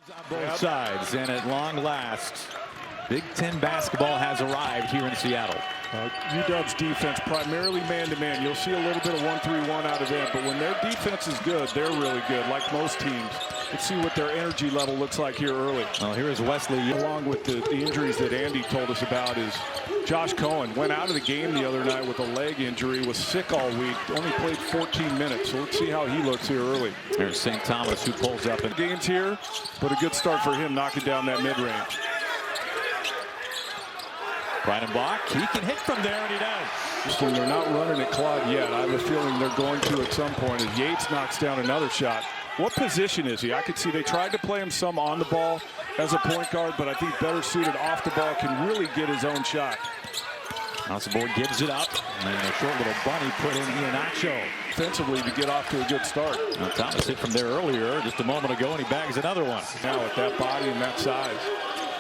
On both sides, and at long last, Big Ten basketball has arrived here in Seattle. UW's defense, primarily man-to-man. You'll see a little bit of 1-3-1 out of them, but when their defense is good, they're really good, like most teams. Let's see what their energy level looks like here early. Well, here is Wesley. Along with the injuries that Andy told us about, is Josh Cohen went out of the game the other night with a leg injury, was sick all week, only played 14 minutes. So let's see how he looks here early. There's St. Thomas, who pulls up in games here, but a good start for him knocking down that mid-range. Breidenbach, he can hit from there, and he does. They're not running at Claude yet. I have a feeling they're going to at some point as Yates knocks down another shot. What position is he? I could see they tried to play him some on the ball as a point guard, but I think better suited off the ball, can really get his own shot. Board gives it up, and then a short little bunny put in Iheanacho. Defensively to get off to a good start. Now, Thomas hit from there earlier just a moment ago, and he bags another one. Now with that body and that size.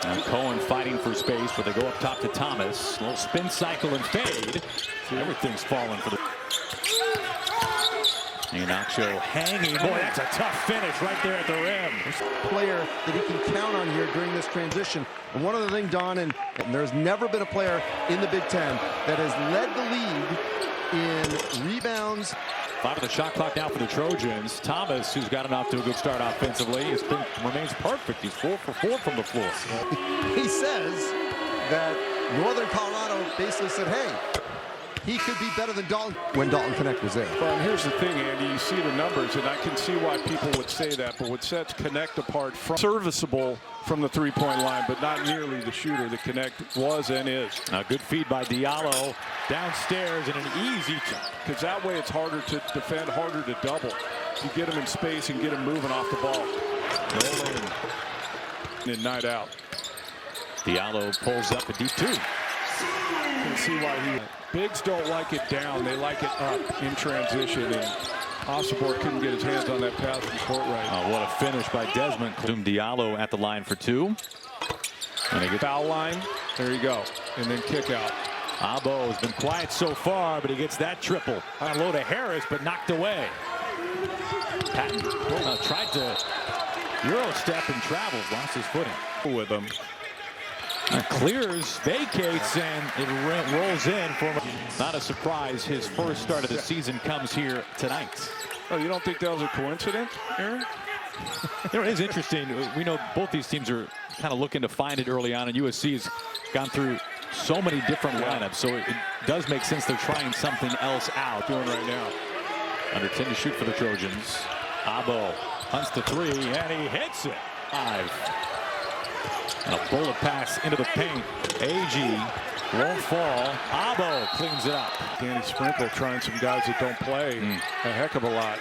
And Cohen fighting for space, but they go up top to Thomas. A little spin cycle and fade. Everything's falling for the... Iheanacho hanging. Boy, that's a tough finish right there at the rim. Player that he can count on here during this transition. And one other thing, Don, and there's never been a player in the Big Ten that has led the league in rebounds. 5 on the shot clock now for the Trojans. Thomas, who's gotten off to a good start offensively, remains perfect. He's 4 for 4 from the floor. He says that Northern Colorado basically said, hey, he could be better than Dalton when Dalton Connect was there. Well, and here's the thing, Andy. You see the numbers, and I can see why people would say that. But what sets Connect apart from serviceable from the three-point line, but not nearly the shooter that Connect was and is. A good feed by Diallo downstairs and an easy. Because that way it's harder to defend, harder to double. You get him in space and get him moving off the ball. And night out. Diallo pulls up a deep 2. You can see why bigs don't like it down, they like it up in transition, and Osborne couldn't get his hands on that pass from court right. Oh, what a finish by Desmond. Diallo at the line for 2. And he gets foul line. There you go. And then kick out. Abo has been quiet so far, but he gets that triple. On low to Harris, but knocked away. Patton tried to Euro step and travels, lost his footing. With him. Clears, vacates, and it rolls in for him. Not a surprise. His first start of the season comes here tonight. Oh, you don't think that was a coincidence, Aaron? You know, it is interesting. We know both these teams are kind of looking to find it early on, and USC has gone through so many different lineups, so it does make sense they're trying something else out. Doing right now. Under 10 to shoot for the Trojans. Abo hunts the 3, and he hits it. 5. And a bullet pass into the paint. AG won't fall. Abo cleans it up. Danny Sprinkle trying some guys that don't play a heck of a lot.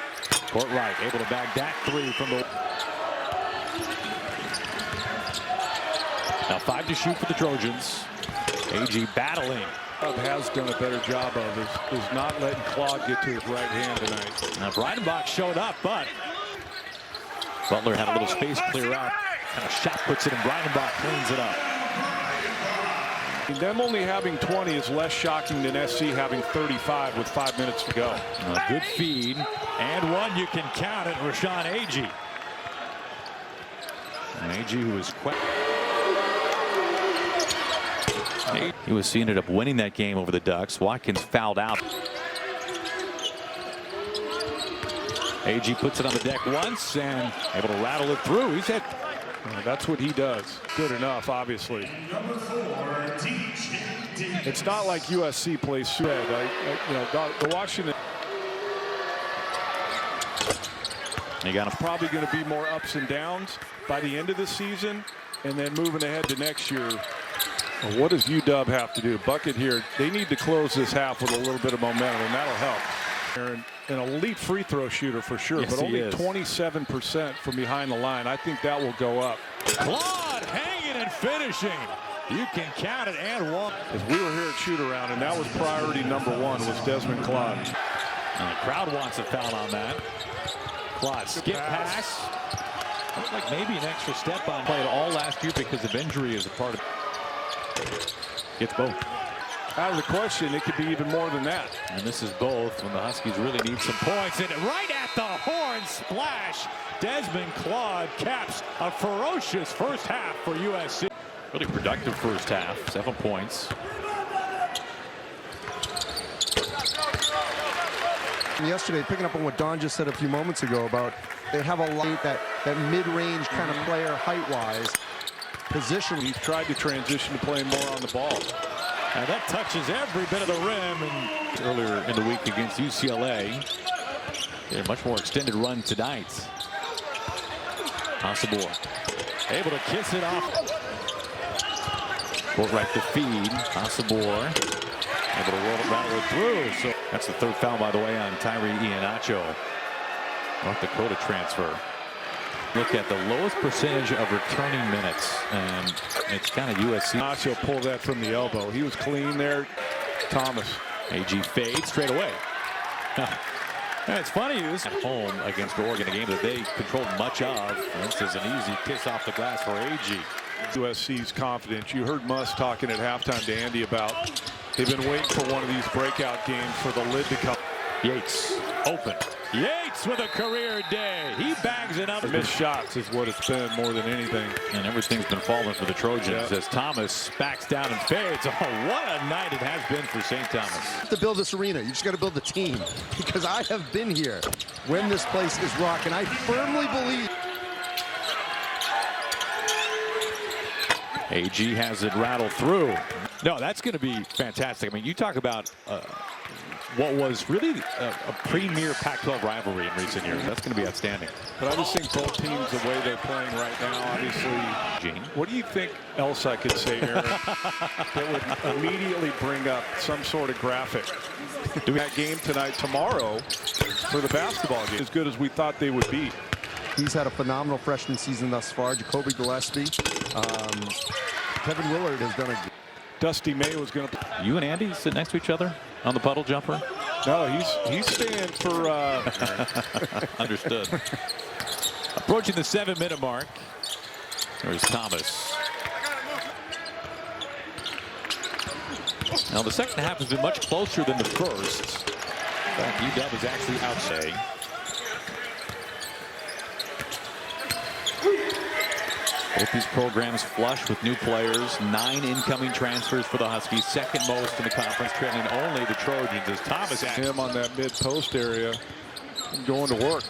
Court right, able to bag that 3 from the... Now 5 to shoot for the Trojans. AG battling. Has done a better job of is not letting Claude get to his right hand tonight. Now Breidenbach showed up, but Butler had a little space clear out. And a shot puts it in. Breidenbach cleans it up. And them only having 20 is less shocking than SC having 35 with 5 minutes to go. A good feed. And one you can count it, Rashawn Agee. And Agee, who was quick. USC ended up winning that game over the Ducks. Watkins fouled out. Agee puts it on the deck once and able to rattle it through. He's had... That's what he does. Good enough, obviously. It's not like USC plays you know, the Washington. You got him. Probably going to be more ups and downs by the end of the season, and then moving ahead to next year. Well, what does UW have to do? Bucket here. They need to close this half with a little bit of momentum, and that'll help. An elite free throw shooter for sure, yes, but only 27% from behind the line. I think that will go up. Claude hanging and finishing. You can count it and one. As we were here at shoot around, and that was priority number 1 was Desmond Claude. And the crowd wants a foul on that. Claude skip pass. Looked like maybe an extra step on. Played all last year because of injury as a part of. Gets both. out of the question. It could be even more than that. And this is both when the Huskies really need some points. And right at the horn, splash. Desmond Claude caps a ferocious first half for USC. Really productive first half, 7 points. Yesterday, picking up on what Don just said a few moments ago about they have a lot that mid-range kind of player height-wise. Position. He's tried to transition to playing more on the ball. And that touches every bit of the rim. And earlier in the week against UCLA, a much more extended run tonight. Osibor able to kiss it off. Court right to feed. Osibor able to rattle it through. So that's the third foul, by the way, on Tyree Iheanacho. North Dakota transfer. Look at the lowest percentage of returning minutes, and it's kind of USC. Iheanacho pulled that from the elbow. He was clean there. Thomas. AG fades straight away. And it's funny, this at home against Oregon, a game that they controlled much of. This is an easy kiss off the glass for AG. USC's confidence. You heard Muss talking at halftime to Andy about they've been waiting for one of these breakout games for the lid to come. Yates open. Yates with a career day. He bags another. Missed shots is what it's been more than anything. And everything's been falling for the Trojans as Thomas backs down and fades. Oh, what a night it has been for St. Thomas. You have to build this arena. You just got to build the team. Because I have been here when this place is rocking. I firmly believe. AG has it rattle through. No, that's going to be fantastic. I mean, you talk about what was really a premier Pac-12 rivalry in recent years. That's going to be outstanding. But I just think both teams, the way they're playing right now, obviously. Gene. What do you think else I could say, Aaron, that would immediately bring up some sort of graphic? Do that game tonight, tomorrow, for the basketball game, as good as we thought they would be. He's had a phenomenal freshman season thus far. Jacoby Gillespie. Kevin Willard has done a. Dusty May was going to. You and Andy sit next to each other on the puddle jumper? No, he's staying for. Understood. Approaching the 7-minute mark. There's Thomas. Now the second half has been much closer than the first. In fact, UW is actually outside. Both these programs flush with new players. 9 incoming transfers for the Huskies, second most in the conference, trailing only the Trojans as Thomas at him on that mid-post area, going to work.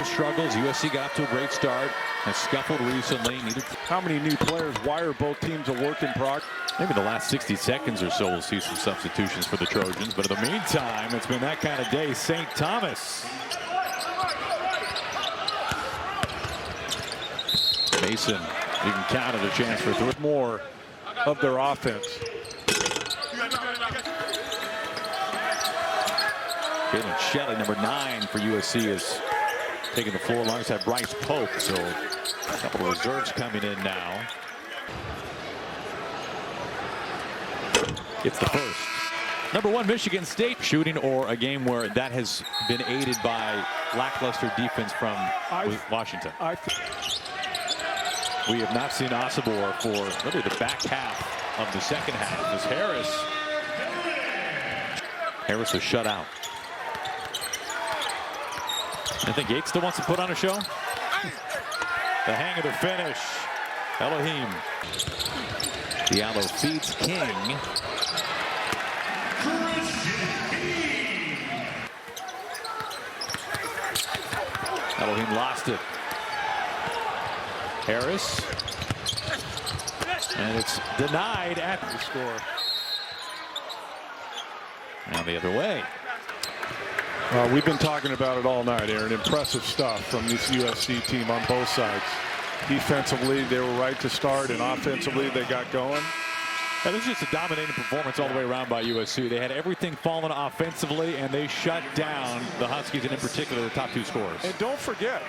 Struggles. USC got off to a great start. Has scuffled recently. How many new players? Why are both teams a work in progress? Maybe the last 60 seconds or so we'll see some substitutions for the Trojans. But in the meantime, it's been that kind of day. St. Thomas. Mason, you can count it a chance for 3 more of their offense. Jalen Shelley, number 9 for USC, is taking the floor alongside Bryce Pope. So a couple of reserves coming in now. It's the first. Number 1, Michigan State shooting, or a game where that has been aided by lackluster defense from Washington. We have not seen Osibor for really the back half of the second half. As Harris was shut out. I think Yates still wants to put on a show. The hang of the finish. Elohim. Diallo feeds King. Elohim lost it. Harris. And it's denied at the score. Now the other way. We've been talking about it all night, Aaron. Impressive stuff from this USC team on both sides. Defensively, they were right to start, and offensively, they got going. That was just a dominating performance all the way around by USC. They had everything falling offensively, and they shut down the Huskies, and in particular, the top 2 scorers. And don't forget,